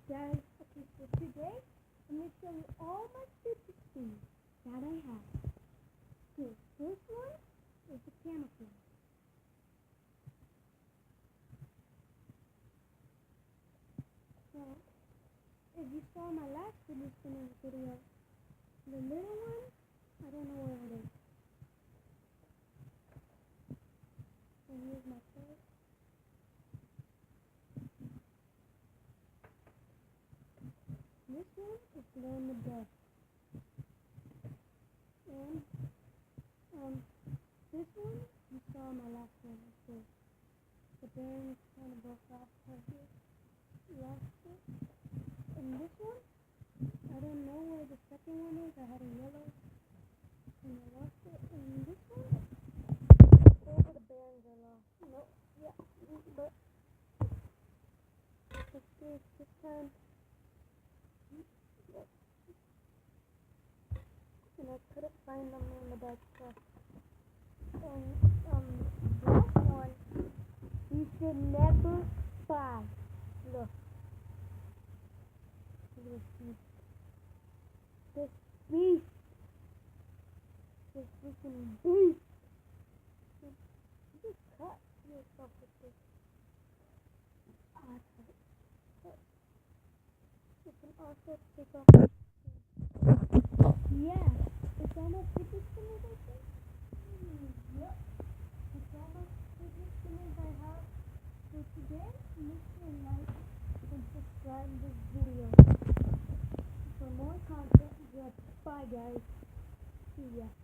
Guys, okay, so today I'm going to show you all my super speed that I have. Okay, first one is the camouflage. So, if you saw my last fidget spinner video, the little one, I don't know where it is. So here's my first. This one is glow in the dark. And this one you saw my last one. So the bearings kind of broke off right here. Lost it. And this one, I don't know where the second one is. I had a yellow and I lost it. And this one, all the bearings are lost. Nope. Yeah. But let's see if this time. And I couldn't find them in the backpack. And this one you should never buy. Look. This beast. This freaking beast. You just cut yourself with this. You can also take off. Yeah, it's almost fidget spinners, I think. Yep, it's almost fidget spinners I have for today. Make sure to like and subscribe this video for more content. Bye guys. See ya.